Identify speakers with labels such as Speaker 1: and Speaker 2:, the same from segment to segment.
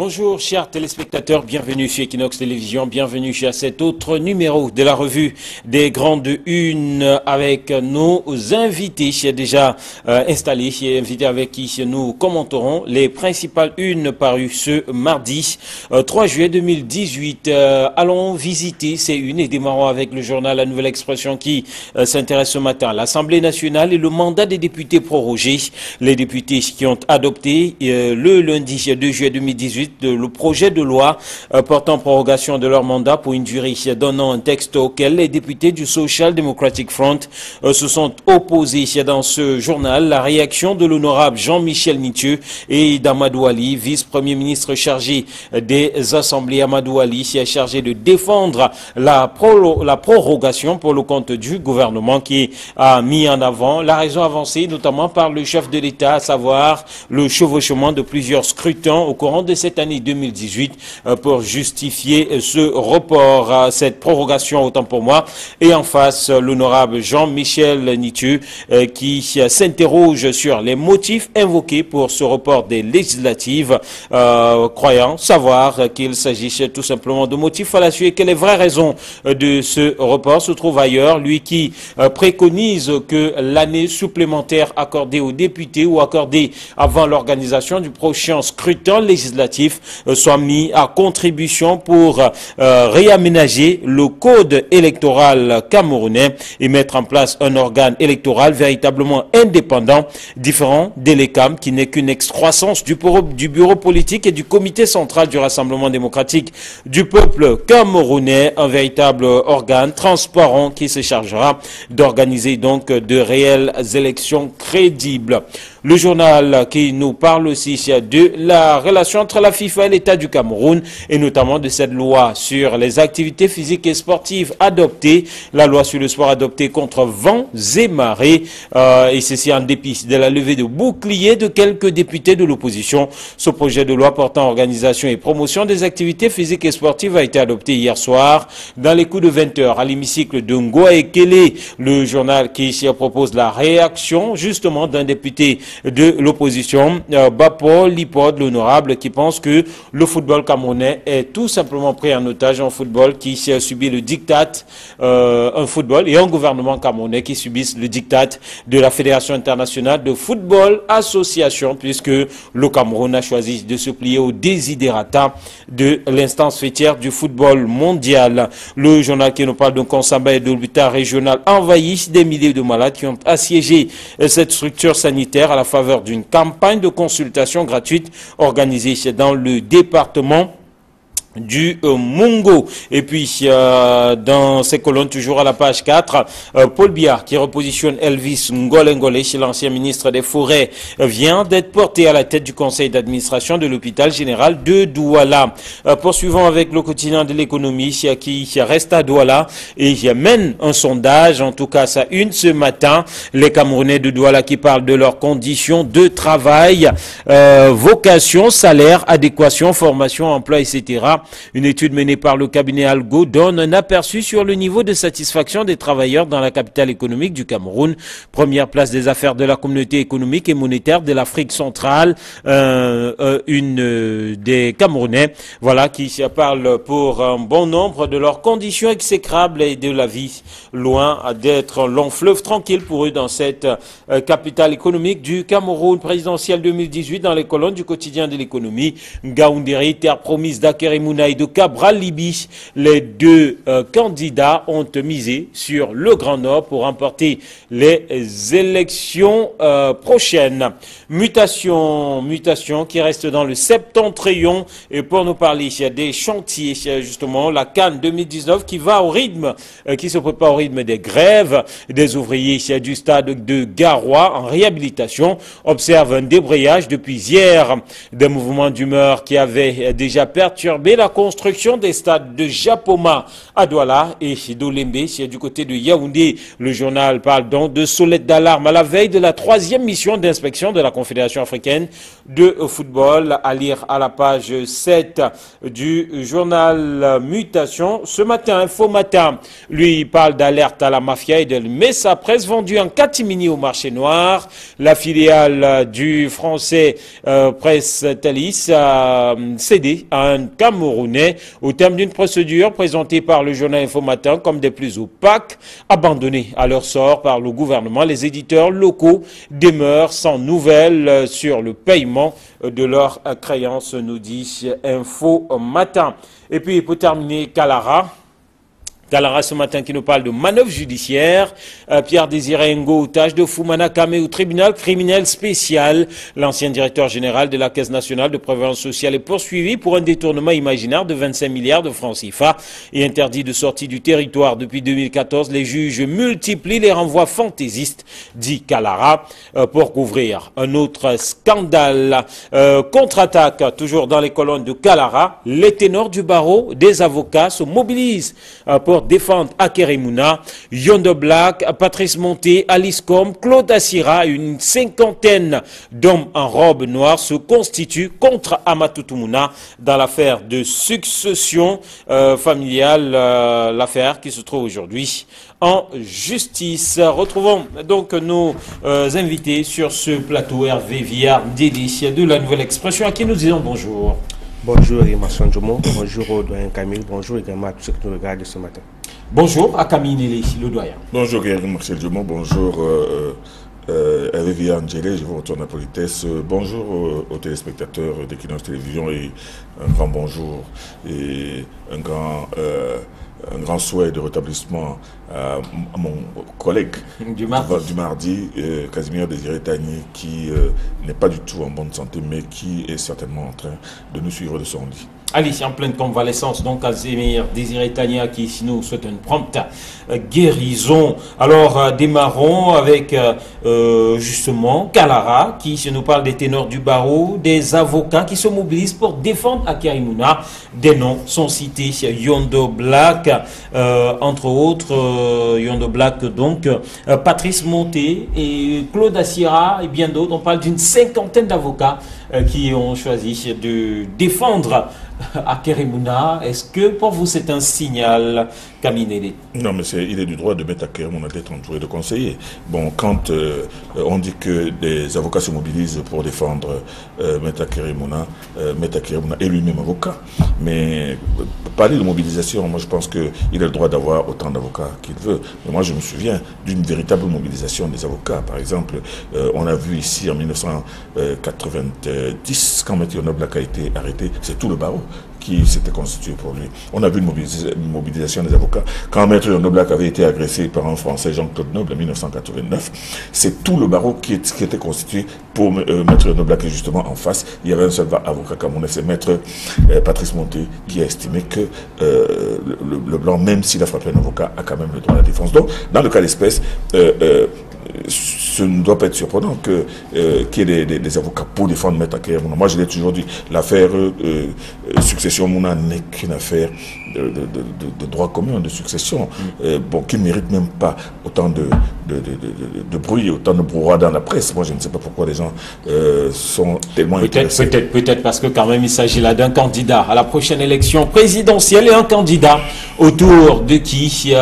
Speaker 1: Bonjour chers téléspectateurs, bienvenue sur Equinox Télévision, bienvenue à cet autre numéro de la revue des grandes unes avec nos invités déjà installés et invités avec qui nous commenterons les principales unes parues ce mardi 3 juillet 2018. Allons visiter ces unes et démarrons avec le journal La Nouvelle Expression qui s'intéresse ce matin à l'Assemblée nationale et le mandat des députés prorogé. Les députés qui ont adopté le lundi 2 juillet 2018 le projet de loi portant prorogation de leur mandat pour une durée donnant un texte auquel les députés du Social Democratic Front se sont opposés. Dans ce journal, la réaction de l'honorable Jean-Michel Nitieux et d'Amadou Ali, vice-premier ministre chargé des assemblées. Amadou Ali est chargé de défendre la prorogation pour le compte du gouvernement qui a mis en avant la raison avancée notamment par le chef de l'État, à savoir le chevauchement de plusieurs scrutins au courant de cette année 2018 pour justifier ce report, cette prorogation autant pour moi. Et en face, l'honorable Jean-Michel Nitieux qui s'interroge sur les motifs invoqués pour ce report des législatives, croyant savoir qu'il s'agit tout simplement de motifs fallacieux et que les vraies raisons de ce report se trouvent ailleurs. Lui qui préconise que l'année supplémentaire accordée aux députés ou accordée avant l'organisation du prochain scrutin législatif soit mis à contribution pour réaménager le code électoral camerounais et mettre en place un organe électoral véritablement indépendant, différent de l'ECAM qui n'est qu'une excroissance du bureau politique et du comité central du Rassemblement démocratique du peuple camerounais, un véritable organe transparent qui se chargera d'organiser donc de réelles élections crédibles. Le journal qui nous parle aussi de la relation entre la FIFA et l'État du Cameroun et notamment de cette loi sur les activités physiques et sportives adoptée, la loi sur le sport adoptée contre vents et marées, et ceci en dépit de la levée de boucliers de quelques députés de l'opposition. Ce projet de loi portant organisation et promotion des activités physiques et sportives a été adopté hier soir dans les coups de 20h à l'hémicycle de Ngoa-Ekele. Le journal qui propose la réaction justement d'un député de l'opposition, Bapo Lipod, l'honorable, qui pense que le football camerounais est tout simplement pris en otage, un football qui subit le diktat, un football et un gouvernement camerounais qui subissent le diktat de la Fédération internationale de football association, puisque le Cameroun a choisi de se plier au désidérata de l'instance fêtière du football mondial. Le journal qui nous parle d'un Consamba et de l'hôpital régional envahi, des milliers de malades qui ont assiégé cette structure sanitaire à la faveur d'une campagne de consultation gratuite organisée dans le département du Mungo. Et puis dans ces colonnes toujours à la page 4, Paul Biya qui repositionne Elvis Ngolengole chez l'ancien ministre des Forêts vient d'être porté à la tête du conseil d'administration de l'hôpital général de Douala. Poursuivons avec le quotidien de l'économie qui reste à Douala et mène un sondage, en tout cas ça une ce matin, les Camerounais de Douala qui parlent de leurs conditions de travail, vocation, salaire, adéquation, formation, emploi, etc. Une étude menée par le cabinet Algo donne un aperçu sur le niveau de satisfaction des travailleurs dans la capitale économique du Cameroun. Première place des affaires de la communauté économique et monétaire de l'Afrique centrale. Une des Camerounais, voilà, qui parle pour un bon nombre de leurs conditions exécrables et de la vie loin d'être un long fleuve tranquille pour eux dans cette capitale économique du Cameroun. Présidentielle 2018 dans les colonnes du quotidien de l'économie. Ngaoundéré, terre promise d'Akerimou et de Cabral Libi, les deux candidats ont misé sur le Grand Nord pour remporter les élections prochaines. Mutation qui reste dans le septentrion et pour nous parler des chantiers, justement la CAN 2019 qui va au rythme, qui se prépare au rythme des grèves des ouvriers du stade de Garoua en réhabilitation, observe un débrayage depuis hier, des mouvements d'humeur qui avaient déjà perturbé la la construction des stades de Japoma à Douala et d'Olembe, c'est du côté de Yaoundé. Le journal parle donc de sonnette d'alarme à la veille de la 3e mission d'inspection de la Confédération africaine de football, à lire à la page 7 du journal Mutation. Ce matin, Info Matin, lui parle d'alerte à la mafia et de Messa Presse vendue en catimini au marché noir. La filiale du français Presse Thalys a cédé à un Camerounais au terme d'une procédure présentée par le journal Info Matin comme des plus opaques. Abandonnés à leur sort par le gouvernement, les éditeurs locaux demeurent sans nouvelles sur le paiement de leurs créances, nous dit Info Matin. Et puis pour terminer, Kalara ce matin qui nous parle de manœuvre judiciaire. Pierre Désiré Ngo, otage de Fumana Kame au tribunal criminel spécial. L'ancien directeur général de la Caisse nationale de prévoyance sociale est poursuivi pour un détournement imaginaire de 25 milliards de francs CFA et interdit de sortie du territoire depuis 2014. Les juges multiplient les renvois fantaisistes, dit Kalara, pour couvrir un autre scandale. Contre-attaque, toujours dans les colonnes de Kalara. Les ténors du barreau des avocats se mobilisent pour défendre Akeremouna, Yondo Black, Patrice Monté, Alice Com, Claude Assira. Une cinquantaine d'hommes en robe noire se constituent contre Amatoutoumuna dans l'affaire de succession familiale, l'affaire qui se trouve aujourd'hui en justice. Retrouvons donc nos invités sur ce plateau. Hervé Viard, délice de la Nouvelle Expression, à qui nous disons bonjour.
Speaker 2: Bonjour Emerson Jomo, bonjour au doyen Camille, bonjour également à tous ceux qui nous regardent ce matin.
Speaker 1: Bonjour à Camille Nelly, le doyen.
Speaker 3: Bonjour Marcel Jomo, bonjour Hervé Viard, je vous retourne à politesse. Bonjour aux téléspectateurs d'Equinox Télévision et un grand bonjour et un grand souhait de rétablissement à mon collègue du mardi, Casimir Désiré Tagny, qui n'est pas du tout en bonne santé, mais qui est certainement en train de nous suivre de son lit.
Speaker 1: Alice, en pleine convalescence, donc Casimir Désiré Tagny, qui nous souhaite une prompte guérison. Alors, démarrons avec justement Kalara, qui nous parle des ténors du barreau, des avocats qui se mobilisent pour défendre Akeremouna. Des noms sont cités, Yondo Black, entre autres, Yondo Black, donc, Patrice Monté et Claude Assira et bien d'autres. On parle d'une cinquantaine d'avocats qui ont choisi de défendre Akeremouna. Est-ce que pour vous c'est un signal, Camille?
Speaker 3: Non, mais il est du droit de mettre Akeremouna d'être entouré de conseillers. Bon, quand on dit que des avocats se mobilisent pour défendre Maître Akeremouna est lui-même avocat. Mais parler de mobilisation, moi je pense qu'il a le droit d'avoir autant d'avocats qu'il veut. Mais moi je me souviens d'une véritable mobilisation des avocats. Par exemple, on a vu ici en 1990, quand Maître Yondo Black a été arrêté, c'est tout le barreau qui s'était constitué pour lui. On a vu une mobilisation des avocats. Quand Maître Yondo Black avait été agressé par un Français, Jean-Claude Noble, en 1989, c'est tout le barreau qui était constitué pour Maître Yondo Black. Et justement, en face, il y avait un seul avocat camerounais, c'est Maître Patrice Monté, qui a estimé que le blanc, même s'il a frappé un avocat, a quand même le droit à la défense. Donc, dans le cas d'espèce, ce ne doit pas être surprenant qu'il y ait des avocats pour défendre Maître Akeremouna. Moi, je l'ai toujours dit, l'affaire succession Mouna n'est qu'une affaire de droit commun, de succession, qui ne mérite même pas autant de bruit, autant de brouhaha dans la presse. Moi, je ne sais pas pourquoi les gens sont tellement intéressés.
Speaker 1: Peut-être parce que quand même, il s'agit là d'un candidat à la prochaine élection présidentielle et un candidat autour de qui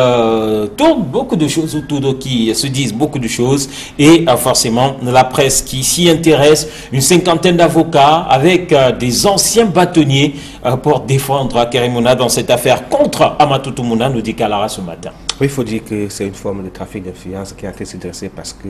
Speaker 1: tourne beaucoup de choses, autour de qui se disent beaucoup de choses, et forcément la presse qui s'y intéresse, une cinquantaine d'avocats avec des anciens bâtonniers pour défendre Akeremouna dans cette affaire contre Amatoutoumuna, nous dit Kalara ce matin.
Speaker 2: Oui, il faut dire que c'est une forme de trafic d'influence qui est en train de se dresser, parce que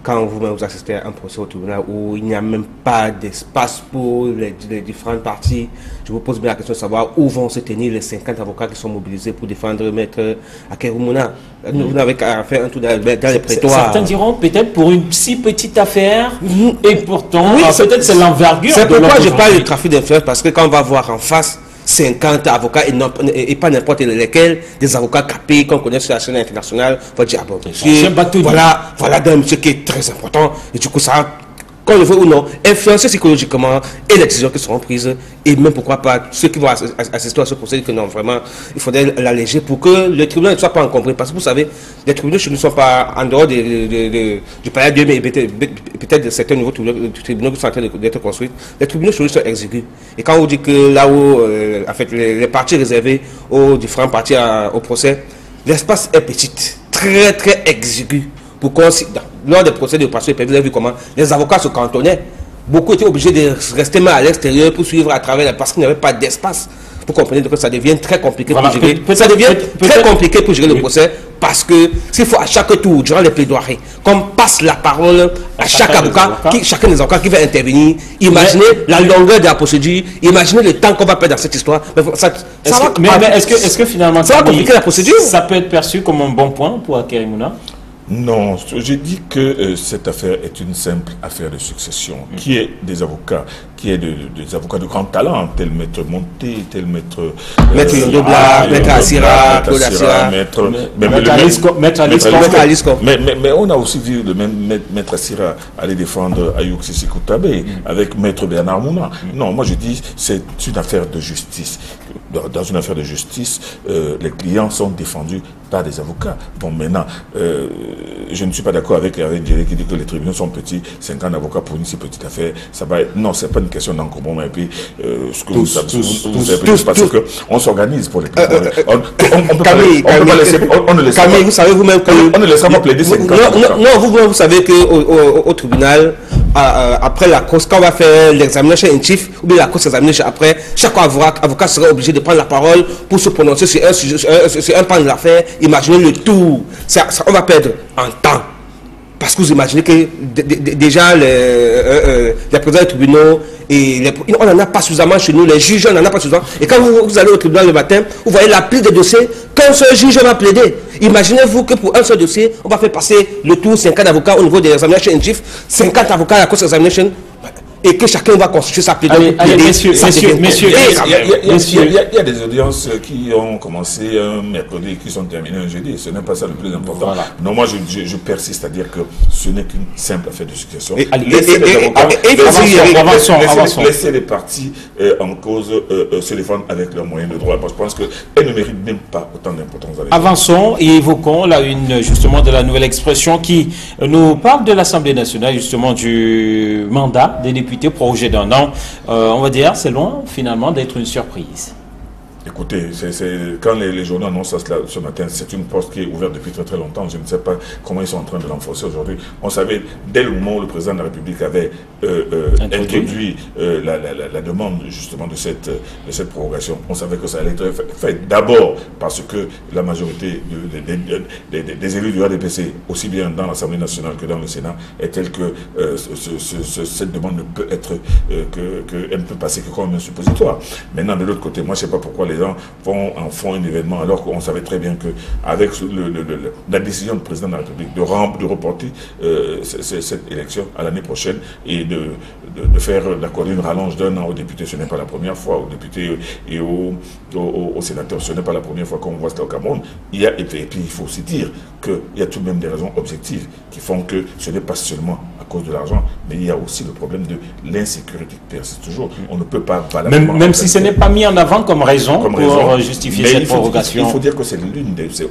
Speaker 2: quand vous assistez à un procès au tribunal où il n'y a même pas d'espace pour les différentes parties, je vous pose bien la question de savoir où vont se tenir les 50 avocats qui sont mobilisés pour défendre Maître Akeremouna. Vous n'avez qu'à faire un tour dans les prétoires.
Speaker 1: Certains diront peut-être pour une si petite affaire, et pourtant, oui, peut-être c'est l'envergure.
Speaker 2: C'est pourquoi je parle de trafic d'influence, parce que quand on va voir en face 50 avocats et pas n'importe lesquels, des avocats capés qu'on connaît sur la scène internationale, on va dire, ah bon, monsieur, voilà d'un monsieur qui est très important, et du coup ça qu'on le veut ou non, influencer psychologiquement et les décisions qui seront prises, et même pourquoi pas ceux qui vont assister à ce procès, que non, vraiment, il faudrait l'alléger pour que le tribunal ne soit pas encombré. Parce que vous savez, les tribunaux chez nous ne sont pas en dehors du palais 2, mais peut-être de certains nouveaux tribunaux qui sont en train d'être construits. Les tribunaux chez nous sont exigus. Et quand on dit que là où, en fait, les parties réservées aux différents parties au procès, l'espace est petit, très, très exigu. Lors des procès de passé, vous avez vu comment les avocats se cantonnaient. Beaucoup étaient obligés de rester à l'extérieur pour suivre à travers, parce qu'il n'y avait pas d'espace. Vous comprenez que ça devient très compliqué pour gérer. Ça devient très compliqué pour gérer le procès, parce que s'il faut à chaque tour, durant les plaidoiries, qu'on passe la parole à chaque avocat, chacun des avocats qui va intervenir, imaginez la longueur de la procédure, imaginez le temps qu'on va perdre dans cette histoire.
Speaker 1: Est-ce que finalement
Speaker 2: ça va compliquer la procédure?
Speaker 1: Ça peut être perçu comme un bon point pour Akerimuna?
Speaker 3: Non, j'ai dit que cette affaire est une simple affaire de succession, qui est des avocats, des avocats de grand talent, tel Maître Monté, tel Maître
Speaker 2: Yondobla, Maître Assira, Claude Assira,
Speaker 3: Maître Alisco. Mais on a aussi vu le même Maître Assira aller défendre Ayouk Sissi Koutabe avec Maître Bernard Mouna. Non, moi je dis c'est une affaire de justice. Dans une affaire de justice, les clients sont défendus par des avocats. Bon, maintenant, je ne suis pas d'accord avec Djéré qui dit que les tribunaux sont petits, 50 avocats pour une si petite affaire, ça va être... Non, c'est pas une question d'encombrement, et puis, ce que vous savez, parce qu'on s'organise pour les tribunaux.
Speaker 2: Camille, vous savez vous-même que...
Speaker 3: On ne laissera pas plaider 50 avocats.
Speaker 2: Non, vous savez qu'au tribunal, après la cause, quand on va faire l'examination in chief, ou bien la cause examination après, chaque avocat sera obligé de prendre la parole pour se prononcer sur un pan de l'affaire. Imaginez le tour. On va perdre en temps. Parce que vous imaginez que déjà les présidents des tribunaux, on n'en a pas suffisamment chez nous, les juges, on n'en a pas suffisamment. Et quand vous allez au tribunal le matin, vous voyez la pile de dossiers qu'un seul juge va plaider. Imaginez-vous que pour un seul dossier, on va faire passer le tour 50 avocats au niveau des examinations in chief, 50 avocats à la course examination, et que chacun va constituer sa plaidoirie.
Speaker 3: Messieurs, il y a des audiences qui ont commencé un mercredi et qui sont terminées un jeudi. Ce n'est pas ça le plus important. Voilà. Non, moi je persiste à dire que ce n'est qu'une simple affaire de succession. Laissez les parties en cause se défendre avec leurs moyens de droit. Parce que je pense qu'elles ne méritent même pas autant d'importance.
Speaker 1: Avançons et évoquons la une justement de la nouvelle expression qui nous parle de l'Assemblée nationale, justement du mandat des députés. Projet d'un an, on va dire, c'est loin finalement d'être une surprise.
Speaker 3: Écoutez, quand les journaux annoncent cela ce matin, c'est une poste qui est ouverte depuis très très longtemps. Je ne sais pas comment ils sont en train de l'enforcer aujourd'hui. On savait, dès le moment où le président de la République avait introduit la demande justement de cette prorogation, on savait que ça allait être fait d'abord parce que la majorité des élus du RDPC, aussi bien dans l'Assemblée nationale que dans le Sénat, est telle que cette demande ne peut être, qu'elle ne peut passer que comme un suppositoire. Maintenant, de l'autre côté, moi je ne sais pas pourquoi les gens font un événement alors qu'on savait très bien qu'avec la décision du président de la République de reporter cette élection à l'année prochaine et d'accorder une rallonge d'un an aux députés, ce n'est pas la première fois, aux députés et aux sénateurs, ce n'est pas la première fois qu'on voit cela au Cameroun. Et puis il faut aussi dire qu'il y a tout de même des raisons objectives qui font que ce n'est pas seulement à cause de l'argent, mais il y a aussi le problème de l'insécurité qui persiste toujours. On ne peut pas valablement...
Speaker 1: Même si ce n'est pas mis en avant comme raison pour justifier cette prorogation.
Speaker 3: Il faut dire que c'est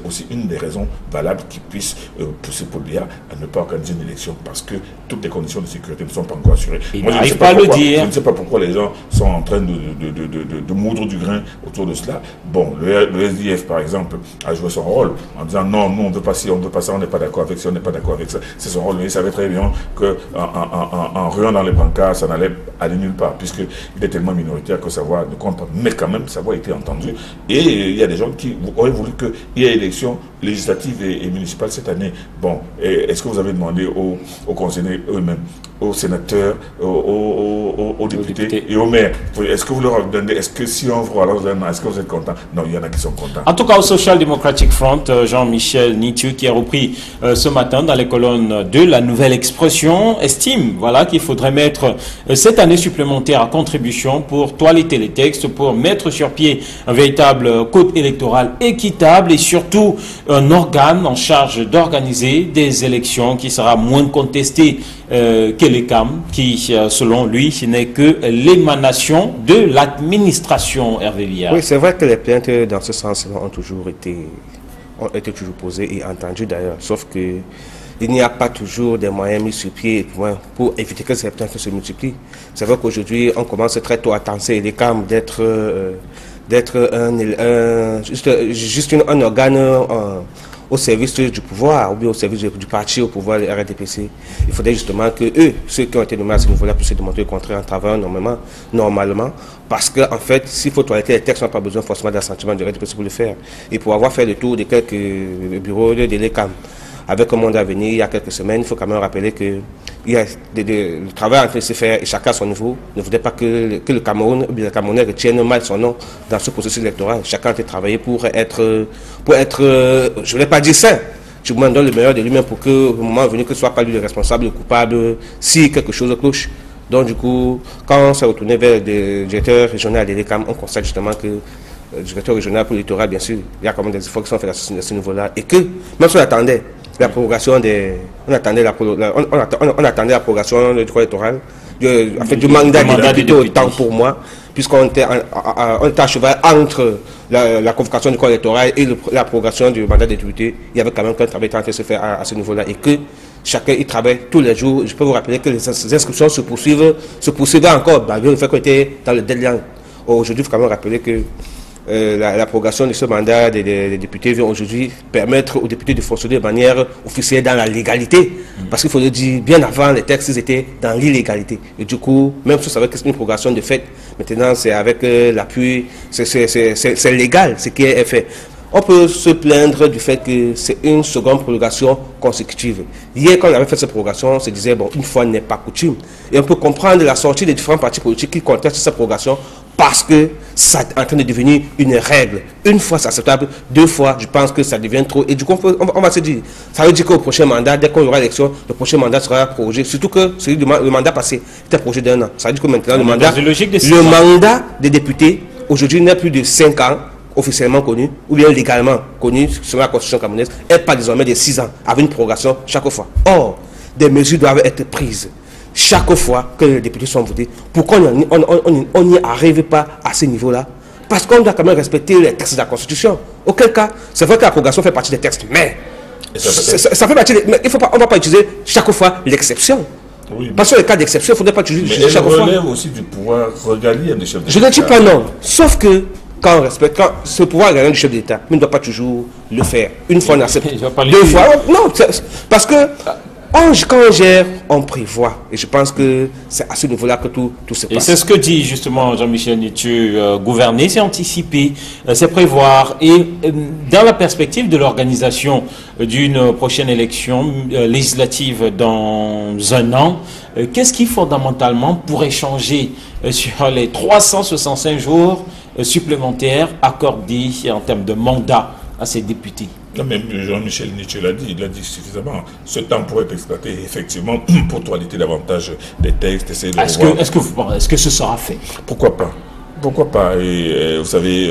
Speaker 3: aussi une des raisons valables qui puisse pousser Paul Biya à ne pas organiser une élection parce que toutes les conditions de sécurité ne sont pas encore assurées.
Speaker 1: Moi, je ne
Speaker 3: sais pas pourquoi les gens sont en train de moudre du grain autour de cela. Bon, le SDF, par exemple, a joué son rôle en disant non, nous on ne veut pas ci, on ne veut pas ça, on n'est pas d'accord avec ça, on n'est pas d'accord avec ça. C'est son rôle, mais il savait très bien qu'en ruant dans les brancards, ça n'allait aller nulle part, puisqu'il est tellement minoritaire que sa voix ne compte pas. Mais quand même, sa voix a été entendue. Et il y a des gens qui auraient voulu qu'il y ait élection législative et municipale cette année. Bon, est-ce que vous avez demandé aux conseillers eux-mêmes, aux sénateurs, aux députés et aux maires, est-ce que vous leur avez donné, est-ce que si on vous relance d'un an, est-ce que vous êtes contents? Non, il y en a qui sont contents.
Speaker 1: En tout cas, au Social Democratic Front, Jean-Michel Nitieux qui a repris ce matin dans les colonnes de la nouvelle expression l'organisation estime voilà, qu'il faudrait mettre cette année supplémentaire à contribution pour toiletter les textes, pour mettre sur pied un véritable code électoral équitable et surtout un organe en charge d'organiser des élections qui sera moins contesté que les CAM, qui, selon lui, n'est que l'émanation de l'administration, Hervé Villard.
Speaker 2: Oui, c'est vrai que les plaintes dans ce sens-là ont été toujours posées et entendues d'ailleurs, sauf que il n'y a pas toujours des moyens mis sur pied pour éviter que ces plaintes se multiplient. C'est vrai qu'aujourd'hui, on commence très tôt à penser les CAM d'être juste un organe au service du pouvoir, ou bien au service du parti au pouvoir, le RDPC. Il faudrait justement que eux, ceux qui ont été nommés à ce niveau-là, puissent démontrer le contraire en travaillant normalement. Parce qu'en fait, s'il faut toiletter les textes, on n'a pas besoin forcément d'assentiment du RDPC pour le faire. Et pour avoir fait le tour de quelques bureaux de l'ECAM, avec un monde à venir, il y a quelques semaines, il faut quand même rappeler que le travail en train de se faire, et chacun à son niveau, ne voudrait pas que le Cameroun, ou bien le Camerounais retienne mal son nom dans ce processus électoral. Chacun a travaillé pour être, je ne vais pas dire sain, du moins donne le meilleur de lui-même pour que, au moment venu, que ce soit pas lui le responsable, le coupable, si quelque chose cloche. Donc du coup, quand on s'est retourné vers le directeur régional de l'ECAM, on constate justement que le directeur régional pour l'électorat, bien sûr, il y a quand même des efforts qui sont faits à ce niveau-là, et que, même si on attendait la prorogation on attendait la prorogation du corps électoral, du mandat des députés, autant pour moi, puisqu'on était à cheval entre la convocation du corps électoral et la prorogation du mandat des députés. Il y avait quand même un travail qui train de se faire à ce niveau-là, et que chacun y travaille tous les jours. Je peux vous rappeler que les inscriptions se poursuivaient encore, malgré le fait qu'on était dans le deadline. Aujourd'hui, il faut quand même rappeler que la prorogation de ce mandat des députés vient aujourd'hui permettre aux députés de fonctionner de manière officielle dans la légalité. Parce qu'il faut le dire, bien avant, les textes ils étaient dans l'illégalité. Et du coup, même si on savait que c'est une prorogation de fait, maintenant c'est avec l'appui, c'est légal ce qui est fait. On peut se plaindre du fait que c'est une seconde prorogation consécutive. Hier, quand on avait fait cette prorogation, on se disait, bon, une fois n'est pas coutume. Et on peut comprendre la sortie des différents partis politiques qui contestent cette prorogation parce que ça est en train de devenir une règle. Une fois, c'est acceptable. Deux fois, je pense que ça devient trop. Et du coup, on va se dire, ça veut dire qu'au prochain mandat, dès qu'on aura l'élection, le prochain mandat sera prorogé. Surtout que le mandat passé était prorogé d'un an. Ça veut dire que maintenant, le mandat des députés, aujourd'hui, n'est plus de 5 ans, officiellement connu, ou bien légalement connu, selon la constitution camerounaise, est pas désormais de 6 ans, avec une prorogation chaque fois. Or, des mesures doivent être prises chaque fois que les députés sont votés. Pourquoi on n'y arrive pas à ce niveau-là? Parce qu'on doit quand même respecter les textes de la Constitution. Auquel cas, c'est vrai que la prorogation fait partie des textes, mais ça fait partie mais on ne va pas utiliser chaque fois l'exception. Oui, parce que les cas d'exception, il ne faudrait pas utiliser chaque fois. Mais
Speaker 3: relève aussi du pouvoir régalien des chefs d'État.
Speaker 2: Je ne dis pas non, sauf que quand on respecte, quand ce pouvoir régalien du chef d'État, mais on ne doit pas toujours le faire. Une fois on accepte, deux fois, non, parce que quand on gère, on prévoit. Et je pense que c'est à ce niveau-là que tout se passe.
Speaker 1: Et c'est ce que dit justement Jean-Michel Nithieu, gouverner, c'est anticiper, c'est prévoir. Et dans la perspective de l'organisation d'une prochaine élection législative dans un an, qu'est-ce qui fondamentalement pourrait changer sur les 365 jours supplémentaires accordés en termes de mandat à ces députés?
Speaker 3: Non, mais Jean-Michel Nithieu l'a dit, il l'a dit suffisamment. Ce temps pourrait être exploité effectivement pour toiletter davantage des textes, essayer de
Speaker 1: Est-ce que ce sera fait?
Speaker 3: Pourquoi pas? Pourquoi pas? Et vous savez,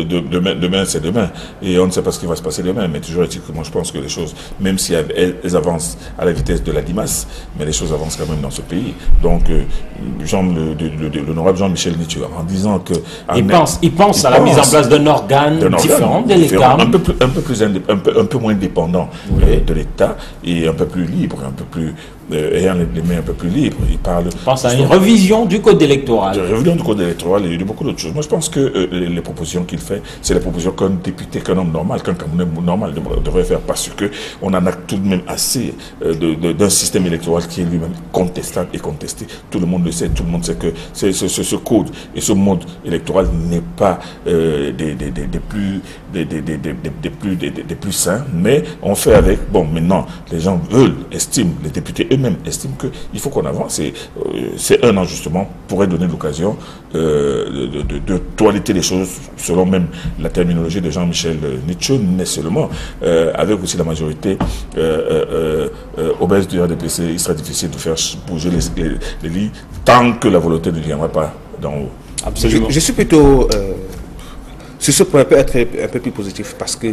Speaker 3: demain c'est demain. Et on ne sait pas ce qui va se passer demain. Mais toujours est-il que moi je pense que les choses, même si elles avancent à la vitesse de la limace, mais les choses avancent quand même dans ce pays. Donc, l'honorable Jean-Michel Nithieu, en disant que...
Speaker 1: Il pense à la mise en place d'un organe différent de l'État.
Speaker 3: Un peu moins dépendant de l'État et un peu plus libre, un peu plus... ayant les mains un peu plus libres. Il
Speaker 1: pense à une révision du code électoral.
Speaker 3: Une révision du code électoral et de beaucoup d'autres choses. Moi, je pense que les propositions qu'il fait, c'est les propositions qu'un député, qu'un homme normal, qu'un Camerounais normal devrait faire, parce qu'on en a tout de même assez d'un système électoral qui est lui-même contestable et contesté. Tout le monde le sait, tout le monde sait que ce code et ce mode électoral n'est pas des plus sains, mais on fait avec. Bon, maintenant, les gens estiment, les députés eux-mêmes estiment qu'il faut qu'on avance. C'est un an justement pourrait donner l'occasion de toiletter les choses, selon même la terminologie de Jean-Michel Nietzsche, mais seulement avec aussi la majorité obèse du RDPC, il sera difficile de faire bouger les lits tant que la volonté ne viendra pas d'en haut.
Speaker 1: Absolument.
Speaker 2: Je suis plutôt sur ce point peut être un peu plus positif parce que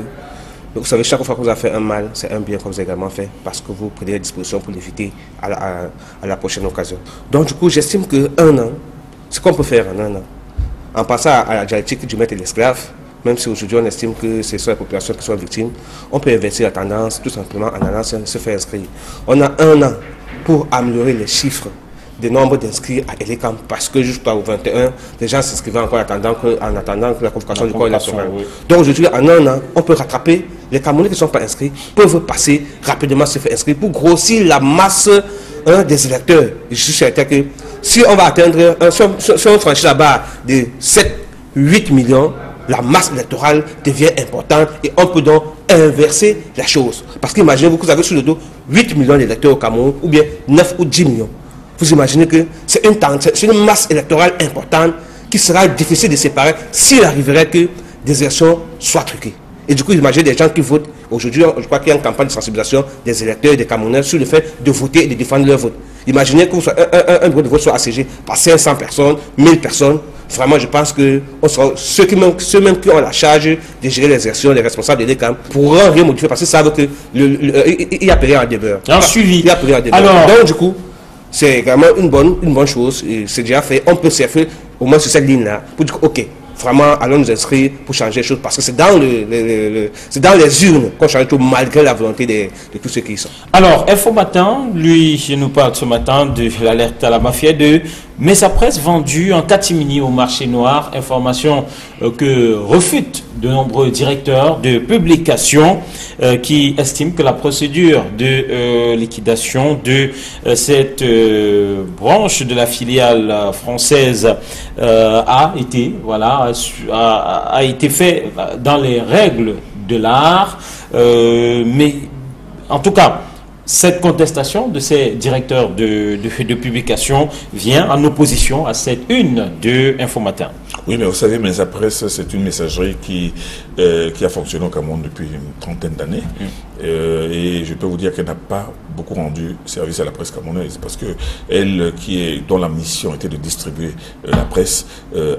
Speaker 2: vous savez, chaque fois que vous avez fait un mal, c'est un bien que vous avez également fait parce que vous prenez des dispositions pour l'éviter à la prochaine occasion. Donc du coup, j'estime qu'un an, ce qu'on peut faire en un an, en passant à la dialectique du maître et de l'esclave, même si aujourd'hui on estime que ce sont les populations qui sont victimes, on peut inverser la tendance tout simplement en allant se faire inscrire. On a un an pour améliorer les chiffres des nombres d'inscrits à Elecam parce que jusqu'au 21, les gens s'inscrivaient encore en attendant que la convocation du corps électoral. Oui. Donc aujourd'hui, en un an, on peut rattraper les Camerounais qui ne sont pas inscrits, peuvent passer rapidement se faire inscrire pour grossir la masse des électeurs. Je suis certain que si on va atteindre, si on franchit la barre de 7-8 millions, la masse électorale devient importante et on peut donc inverser la chose. Parce qu'imaginez-vous que vous avez sur le dos 8 millions d'électeurs au Cameroun ou bien 9 ou 10 millions. Vous imaginez que c'est une masse électorale importante qui sera difficile de séparer s'il arriverait que des élections soient truquées. Et du coup, imaginez des gens qui votent. Aujourd'hui, je crois qu'il y a une campagne de sensibilisation des électeurs et des Camerounais sur le fait de voter et de défendre leur vote. Imaginez que un bureau de vote soit assiégé par 500 personnes, 1000 personnes. Vraiment, je pense que ceux même qui ont la charge de gérer les élections, les responsables de l'ECAM, pourront rien modifier parce qu'ils savent qu'il y a péril en demeure.
Speaker 1: Un suivi.
Speaker 2: Il y a péril en demeure. Alors, donc, du coup, c'est vraiment une bonne chose. C'est déjà fait. On peut surfer au moins sur cette ligne-là pour dire ok, vraiment, allons nous inscrire pour changer les choses parce que c'est dans les urnes qu'on change tout malgré la volonté de tous ceux qui y sont.
Speaker 1: Alors, Info Matin, lui, il nous parle ce matin de l'alerte à la mafia de Mesa Presse vendue en catimini au marché noir. Information que refutent de nombreux directeurs de publication qui estiment que la procédure de liquidation de cette branche de la filiale française a été fait dans les règles de l'art, mais en tout cas, cette contestation de ces directeurs de publication vient en opposition à cette une de Info Matin.
Speaker 3: Oui, mais vous savez, Mesa Presse, c'est une messagerie qui a fonctionné au Cameroun depuis une trentaine d'années. Et je peux vous dire qu'elle n'a pas beaucoup rendu service à la presse camerounaise parce que elle, dont la mission était de distribuer la presse,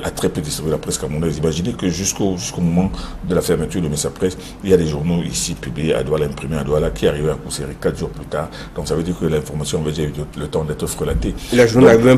Speaker 3: a très peu distribué la presse camerounaise. Imaginez que jusqu'au moment de la fermeture de Mesa Presse, il y a des journaux ici publiés à Douala, imprimés à Douala, qui arrivaient à Kousséry 4 jours plus tard. Donc ça veut dire que l'information avait déjà eu le temps d'être frelatée.
Speaker 2: Les journaux n'arrivaient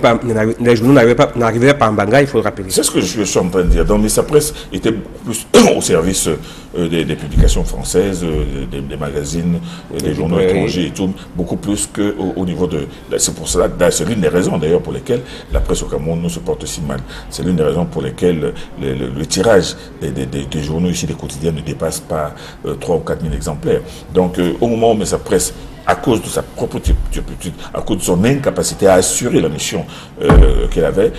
Speaker 2: pas en Banga, il faut le rappeler.
Speaker 3: C'est ce que je suis en train de dire. Donc Mesa Presse était plus au service des publications françaises, des magazines, des journaux étrangers et tout, beaucoup plus qu'au niveau de... C'est pour cela, c'est l'une des raisons d'ailleurs pour lesquelles la presse au Cameroun nous se porte si mal. C'est l'une des raisons pour lesquelles le tirage des journaux ici, des quotidiens, ne dépasse pas 3 ou 4 000 exemplaires. Donc au moment où Mesa Presse, à cause de sa propre turpitude, à cause de son incapacité à assurer la mission qu'elle avait,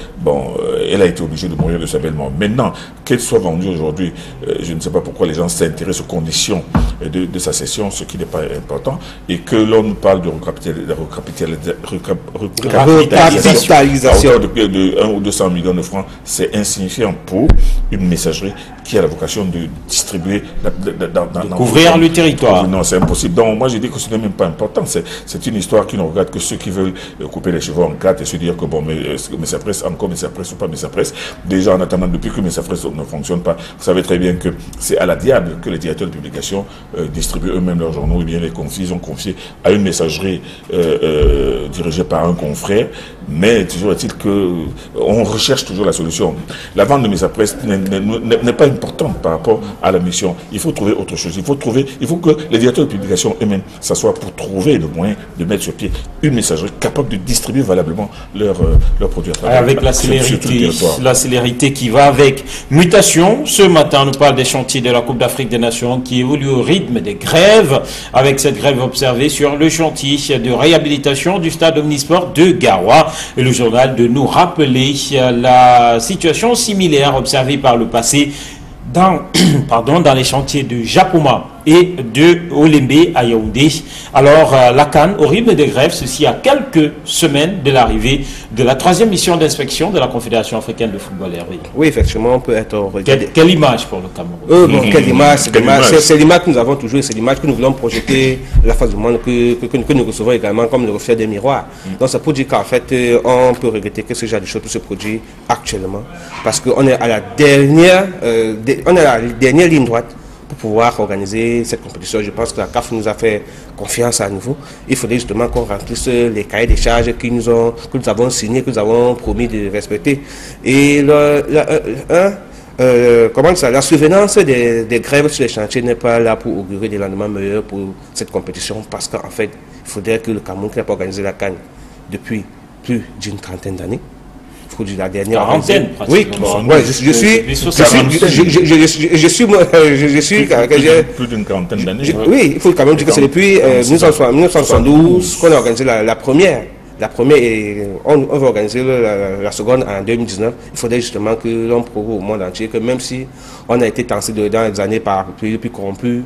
Speaker 3: elle a été obligée de mourir de sa belle mort. Maintenant, qu'elle soit vendue aujourd'hui, je ne sais pas pourquoi les gens s'intéressent aux conditions de sa cession, ce qui n'est pas important, et que l'on parle de recapitalisation de 1 ou 200 millions de francs, c'est insignifiant pour une messagerie qui a la vocation de distribuer,
Speaker 1: de couvrir le territoire.
Speaker 3: Non, c'est impossible. Donc moi, je dis que ce n'est même pas important. C'est une histoire qui ne regarde que ceux qui veulent couper les cheveux en quatre et se dire que bon, mais Mesa Presse, encore Mesa Presse ou pas Mesa Presse. Déjà, en attendant, depuis que Mesa Presse ne fonctionne pas, vous savez très bien que c'est à la diable que les directeurs de publication distribuent eux-mêmes leurs journaux, et bien ils ont confié à une messagerie dirigée par un confrère. Mais toujours est-il qu'on recherche toujours la solution. La vente de Mesa Presse n'est pas importante par rapport à la mission. Il faut trouver autre chose. Il faut que les directeurs de publication eux-mêmes s'assoient pour trouver le moyen de mettre sur pied une messagerie capable de distribuer valablement leurs produits à travers
Speaker 1: avec la célérité qui va avec. Mutation, ce matin, on nous parle des chantiers de la Coupe d'Afrique des Nations qui évoluent au rythme des grèves, avec cette grève observée sur le chantier de réhabilitation du stade Omnisport de Garoua. Et le journal de nous rappeler la situation similaire observée par le passé dans les chantiers de Japoma et de Olembe à Yaoundé. Alors, la CAN, au rythme des grèves, ceci à quelques semaines de l'arrivée de la 3e mission d'inspection de la Confédération africaine de football. Hervé.
Speaker 2: Oui, effectivement, on peut être...
Speaker 1: Quelle image pour le Cameroun?
Speaker 2: Bon, quelle image, c'est l'image que nous avons toujours, c'est l'image que nous voulons projeter à la face du monde, que nous recevons également comme le reflet des miroirs. Donc, ça peut dire qu'en fait, on peut regretter que ce genre de choses se produit actuellement, parce qu'on est à la dernière ligne droite pour pouvoir organiser cette compétition. Je pense que la CAF nous a fait confiance à nouveau. Il faudrait justement qu'on remplisse les cahiers des charges que nous avons signés, que nous avons promis de respecter. Et la survenance des grèves sur les chantiers n'est pas là pour augurer des lendemains meilleurs pour cette compétition, parce qu'en fait, il faudrait que le Cameroun, qui n'a pas organisé la CAN depuis plus d'une trentaine d'années, la dernière
Speaker 1: quarantaine,
Speaker 2: oui, je suis
Speaker 3: plus d'une quarantaine d'années.
Speaker 2: Oui, il faut quand même dire que c'est depuis 1972 qu'on a organisé la première. La première, et on va organiser la seconde en 2019. Il faudrait justement que l'on prouve au monde entier que même si on a été tancé dans les années par puis corrompu,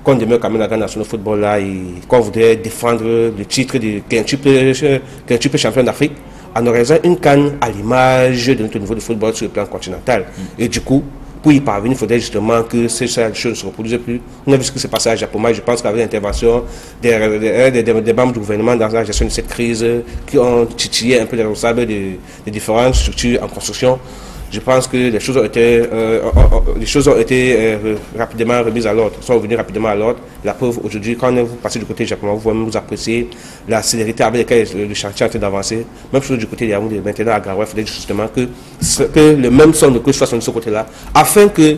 Speaker 2: qu'on demeure quand même la grande nation de football là et qu'on voudrait défendre le titre de quintuple champion d'Afrique, en organisant une CAN à l'image de notre niveau de football sur le plan continental. Et du coup, pour y parvenir, il faudrait justement que ces choses ne se reproduisent plus. On a vu ce qui s'est passé à Japon. Je pense qu'avec l'intervention des membres du gouvernement dans la gestion de cette crise, qui ont titillé un peu les responsables des différentes structures en construction, je pense que les choses ont été rapidement remises à l'ordre, sont venues rapidement à l'ordre. La preuve, aujourd'hui, quand vous passez du côté japonais, vous appréciez la célérité avec laquelle le chantier est en train d'avancer. Même chose du côté de Yaoundé, maintenant à Garoua, il faudrait justement que le même son de cloche soit de ce côté-là, afin que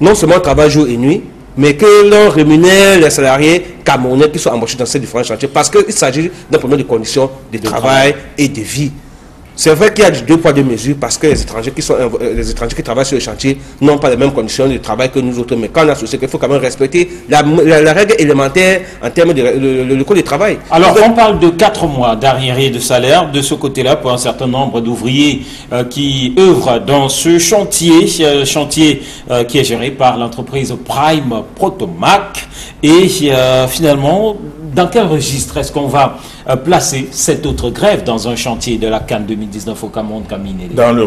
Speaker 2: non seulement on travaille jour et nuit, mais que l'on rémunère les salariés camerounais qui sont embauchés dans ces différents chantiers, parce qu'il s'agit d'un problème de conditions de travail et de vie. C'est vrai qu'il y a deux poids deux mesures, parce que les étrangers qui travaillent sur le chantier n'ont pas les mêmes conditions de travail que nous autres. Mais quand on associe qu'il faut quand même respecter la règle élémentaire en termes de le code de travail.
Speaker 1: Alors, on parle de 4 mois d'arriérés de salaire de ce côté-là pour un certain nombre d'ouvriers qui œuvrent dans ce chantier, qui est géré par l'entreprise Prime Protomac. Et finalement, dans quel registre est-ce qu'on va placer cette autre grève dans un chantier de la CAN 2019 au Cameroun, Kamine?
Speaker 3: Dans le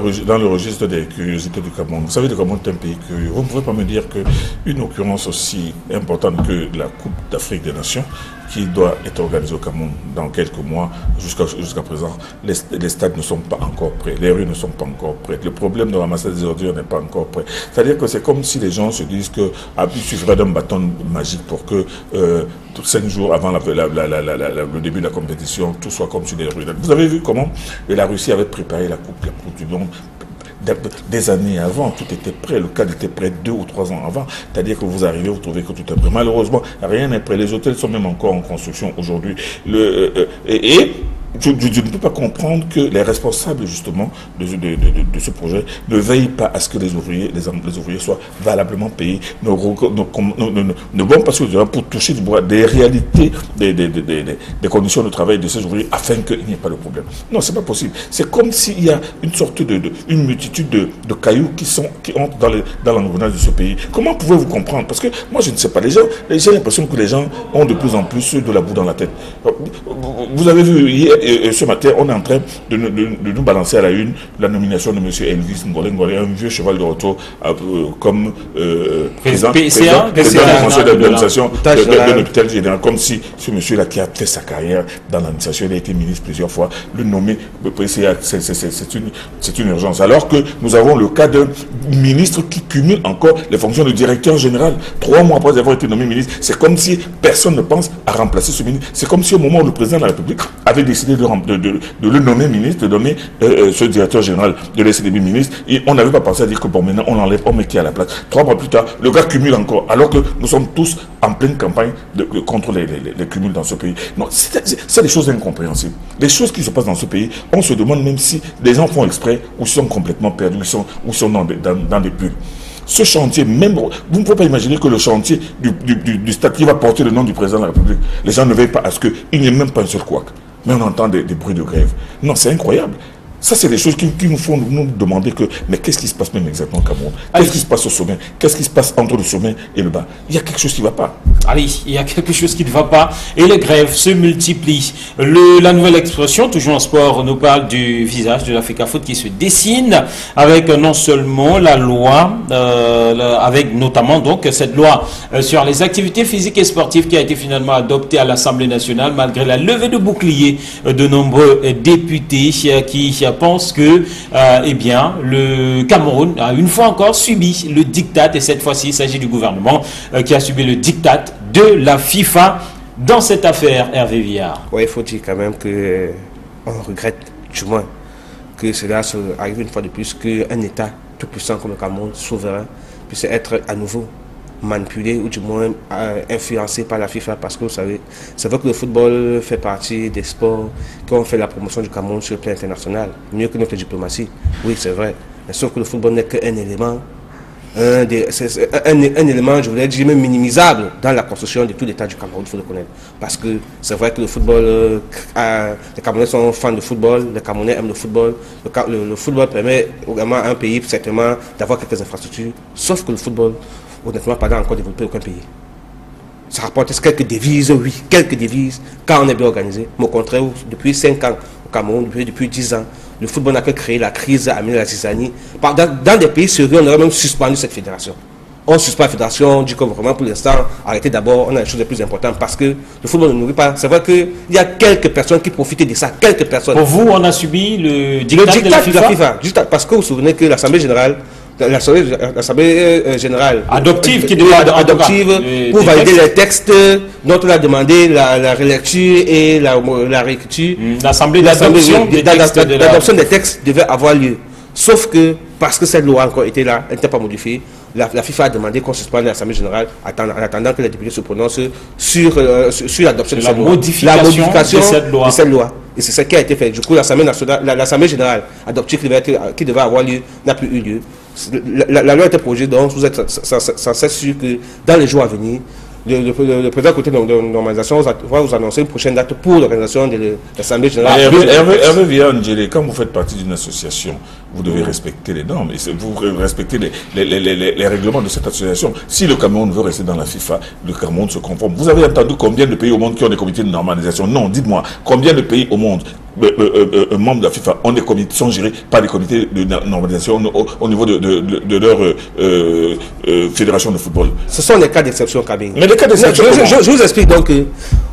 Speaker 3: registre des curiosités du Cameroun. Vous savez, le Cameroun est un pays curieux. Vous ne pouvez pas me dire qu'une occurrence aussi importante que la Coupe d'Afrique des Nations, qui doit être organisée au Cameroun dans quelques mois, jusqu'à présent, les stades ne sont pas encore prêts, les rues ne sont pas encore prêtes, le problème de ramassage des ordures n'est pas encore prêt. C'est-à-dire que c'est comme si les gens se disent qu'il suffirait d'un bâton magique pour que 5 jours avant le début de la compétition, tout soit comme sur les rues. Vous avez vu comment la Russie avait préparé la Coupe du Monde des années avant, tout était prêt, le cadre était prêt 2 ou 3 ans avant, c'est-à-dire que vous arrivez, vous trouvez que tout est prêt. Malheureusement, rien n'est prêt, les hôtels sont même encore en construction aujourd'hui. Je ne peux pas comprendre que les responsables justement de ce projet ne veillent pas à ce que les ouvriers soient valablement payés, ne vont pas sur le terrain pour toucher des réalités des conditions de travail de ces ouvriers afin qu'il n'y ait pas de problème. Non, c'est pas possible. C'est comme s'il y a une sorte une multitude de cailloux qui entrent dans l'engrenage de ce pays. Comment pouvez-vous comprendre? Parce que moi je ne sais pas, j'ai l'impression que les gens ont de plus en plus de la boue dans la tête. Vous avez vu hier, ce matin, on est en train de nous balancer à la une la nomination de M. Elvis Ngolé, un vieux cheval de retour comme président du conseil d'administration de l'hôpital général, comme si ce monsieur-là qui a fait sa carrière dans l'administration, il a été ministre plusieurs fois, le nommer PCA, c'est une urgence. Alors que nous avons le cas d'un ministre qui cumule encore les fonctions de directeur général. 3 mois après avoir été nommé ministre, c'est comme si personne ne pense à remplacer ce ministre. C'est comme si au moment où le président de la République avait décidé de le nommer ministre, de donner ce directeur général de l'SDB ministre, et on n'avait pas pensé à dire que bon, maintenant on l'enlève, on met qui à la place. 3 mois plus tard, le gars cumule encore, alors que nous sommes tous en pleine campagne contre les cumuls dans ce pays. Non, c'est des choses incompréhensibles. Les choses qui se passent dans ce pays, on se demande même si les gens font exprès ou sont complètement perdus, ou sont dans des bulles. Ce chantier, même, vous ne pouvez pas imaginer que le chantier du stade qui va porter le nom du président de la République, les gens ne veillent pas à ce qu'il n'y ait même pas un seul couac. Mais on entend des bruits de grève. Non, c'est incroyable. Ça, c'est des choses qui nous font nous demander mais qu'est-ce qui se passe même exactement au Cameroun? Qu'est-ce qui se passe au sommet? Qu'est-ce qui se passe entre le sommet et le bas? Il y a quelque chose qui ne va pas.
Speaker 1: allez, il y a quelque chose qui ne va pas et les grèves se multiplient. La nouvelle expression, toujours en sport, nous parle du visage de l'Africafoot qui se dessine avec non seulement la loi, avec notamment donc cette loi sur les activités physiques et sportives qui a été finalement adoptée à l'Assemblée nationale malgré la levée de boucliers de nombreux députés qui pensent que eh bien, le Cameroun a une fois encore subi le diktat et cette fois-ci il s'agit du gouvernement qui a subi le diktat de la FIFA dans cette affaire, Hervé Viard.
Speaker 2: Oui, il faut dire quand même que on regrette du moins que cela arrive une fois de plus qu'un État tout puissant comme le Cameroun, souverain, puisse être à nouveau manipulé ou du moins influencé par la FIFA, parce que vous savez, c'est vrai que le football fait partie des sports qui ont fait la promotion du Cameroun sur le plan international, mieux que notre diplomatie. Oui, c'est vrai, mais sauf que le football n'est qu'un élément, un élément, je voulais dire, même minimisable dans la construction de tout l'État du Cameroun, il faut le connaître. Parce que c'est vrai que le football, les Camerounais sont fans de football, les Camerounais aiment le football. Le football permet également à un pays, certainement, d'avoir quelques infrastructures, sauf que le football, honnêtement, pas encore développé aucun pays. Ça rapporte quelques devises, oui, quelques devises, quand on est bien organisé. Mais au contraire, depuis 5 ans au Cameroun, depuis 10 ans, le football n'a que créé la crise, amené la zizanie. Dans des pays sérieux, on aurait même suspendu cette fédération. On suspend la fédération, on dit que vraiment pour l'instant, arrêtez d'abord, on a des choses les plus importantes parce que le football ne nourrit pas. C'est vrai qu'il y a quelques personnes qui profitent de ça, quelques personnes.
Speaker 1: Pour vous, on a subi le diktat de la FIFA,
Speaker 2: parce que vous vous souvenez que l'Assemblée générale,
Speaker 1: adoptive qui
Speaker 2: pour valider les textes dont on a demandé la relecture et la réécriture.
Speaker 1: L'Assemblée d'adoption
Speaker 2: des textes devait avoir lieu. Sauf que, parce que cette loi a encore été là, elle n'était pas modifiée, la FIFA a demandé qu'on suspende l'Assemblée générale en attendant que les députés se prononcent sur l'adoption de cette loi. La modification de cette loi. Et c'est ce qui a été fait. Du coup, l'Assemblée générale adoptive qui devait avoir lieu n'a plus eu lieu. La loi était projetée, donc vous êtes censé sûr que dans les jours à venir, le président côté de normalisation va vous annoncer une prochaine date pour l'organisation de l'Assemblée générale.
Speaker 3: Hervé Viard-Ndjélé, quand vous faites partie d'une association, vous devez respecter les normes, et vous respectez les règlements de cette association. Si le Cameroun veut rester dans la FIFA, le Cameroun se conforme. Vous avez entendu combien de pays au monde qui ont des comités de normalisation? Non, dites-moi, combien de pays au monde, membres de la FIFA, ont des comités, sont gérés par des comités de normalisation au niveau de leur fédération de football?
Speaker 2: Ce sont des cas d'exception, Kabine.
Speaker 3: Mais les cas d'exception,
Speaker 2: je vous explique donc que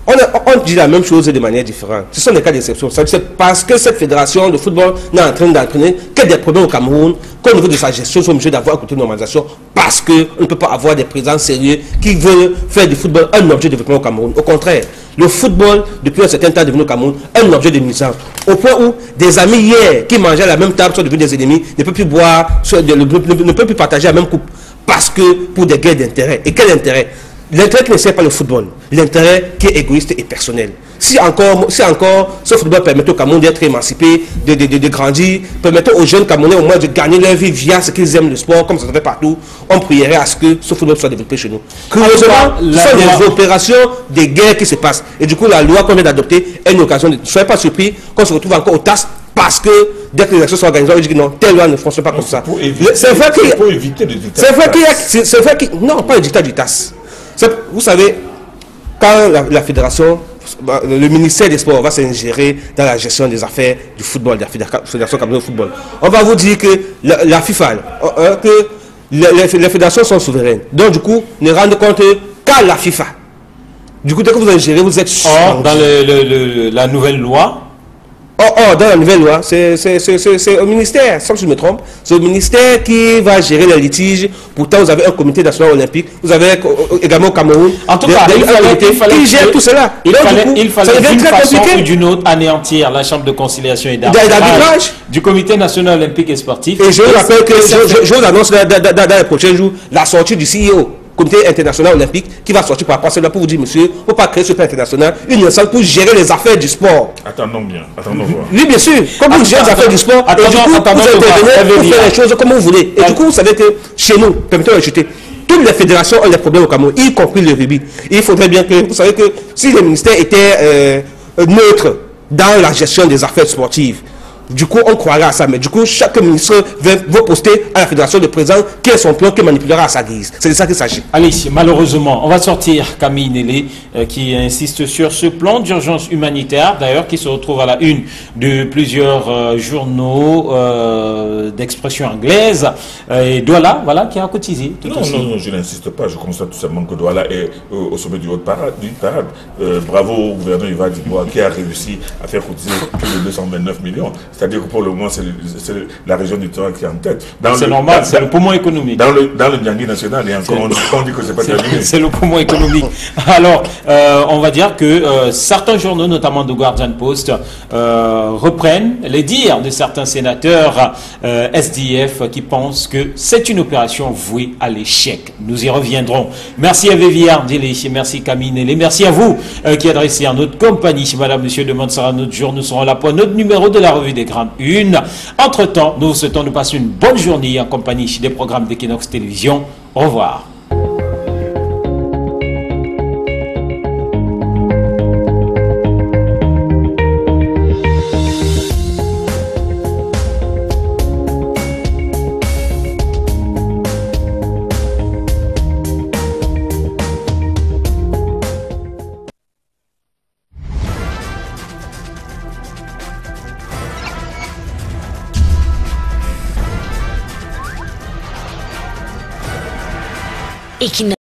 Speaker 2: on dit la même chose de manière différente. Ce sont des cas d'exception. C'est parce que cette fédération de football n'est en train d'entraîner que des problèmes au Cameroun, qu'au niveau de sa gestion, ils sont obligés d'avoir un côté de normalisation, parce qu'on ne peut pas avoir des présidents sérieux qui veulent faire du football un objet de développement au Cameroun. Au contraire, le football, depuis un certain temps, est devenu au Cameroun un objet de nuisance. Au point où des amis hier qui mangeaient à la même table sont devenus des ennemis, ne peuvent plus boire, ne peuvent plus partager la même coupe, parce que pour des guerres d'intérêt. Et quel intérêt? L'intérêt qui ne sert pas le football, l'intérêt qui est égoïste et personnel. Si encore ce football permettait au Cameroun d'être émancipé, de grandir, permettait aux jeunes Camerounais au moins de gagner leur vie via ce qu'ils aiment le sport, comme ça se fait partout, on prierait à ce que ce football soit développé chez nous. Curieusement, ce sont des opérations, des guerres qui se passent. Et du coup, la loi qu'on vient d'adopter est une occasion de... Ne soyez pas surpris qu'on se retrouve encore aux tasses, parce que dès que les actions sont organisées, on dit que non, telle loi ne fonctionne pas comme ça.
Speaker 3: C'est vrai
Speaker 2: qu'il non, pas le dictat du TAS. Vous savez, quand la fédération, le ministère des Sports va s'ingérer dans la gestion des affaires du football, de la fédération camerounaise de football, on va vous dire que la FIFA, que les fédérations sont souveraines. Donc du coup, ne rendent compte qu'à la FIFA. Du coup, dès que vous ingérez, vous êtes...
Speaker 1: dans la nouvelle loi,
Speaker 2: dans la nouvelle loi, c'est au ministère, sans que je me trompe, c'est au ministère qui va gérer les litiges. Pourtant, vous avez un comité national olympique, vous avez également au Cameroun,
Speaker 1: en tout cas, il fallait
Speaker 2: qui gère tout cela.
Speaker 1: Il fallait d'une façon ou d'une autre anéantir la chambre de conciliation et d'arbitrage du comité national olympique et sportif.
Speaker 2: Et je vous rappelle que je vous annonce dans les prochains jours la sortie du CEO. Comité international olympique qui va sortir par rapport à cela pour vous dire, monsieur, il ne faut pas créer ce plan international, une instance pour gérer les affaires du sport.
Speaker 3: Attendons voir.
Speaker 2: Oui, bien sûr. Comme vous gérez les affaires du sport, et du coup, vous intervenez pour faire les choses comme vous voulez. Et du coup, vous savez que chez nous, permettez-moi d'ajouter, toutes les fédérations ont des problèmes au Cameroun, y compris le rugby. Il faudrait bien que, vous savez que si le ministère était neutre dans la gestion des affaires sportives, Du coup, on croira à ça. Mais du coup, chaque ministre veut poster à la fédération de président quel est son plan qu'il manipulera à sa guise. C'est de ça qu'il s'agit.
Speaker 1: Allez, malheureusement, on va sortir Camille Nélé qui insiste sur ce plan d'urgence humanitaire, d'ailleurs, qui se retrouve à la une de plusieurs journaux d'expression anglaise. Et Douala, voilà, qui a cotisé.
Speaker 3: Non, je n'insiste pas. Je constate tout simplement que Douala est au sommet du haut parade. Bravo au gouverneur Yvan Dubois qui a réussi à faire cotiser plus de 229 millions. C'est-à-dire que pour le moment, c'est la région du Torrent qui est en tête.
Speaker 1: C'est normal, c'est le poumon économique.
Speaker 3: Dans le Niangui national, et encore on dit que c'est pas terminé.
Speaker 1: C'est le poumon économique. Alors, on va dire que certains journaux, notamment The Guardian Post, reprennent les dires de certains sénateurs SDF qui pensent que c'est une opération vouée à l'échec. Nous y reviendrons. Merci à Véviard Délé, merci Camille Nélé, merci à vous qui adressez à notre compagnie. Madame, monsieur, demande sera notre jour. Nous serons là pour notre numéro de la revue des Grandes Unes. Entre-temps, nous vous souhaitons de passer une bonne journée en compagnie des programmes d'Equinox Télévision. Au revoir.
Speaker 4: Equinox.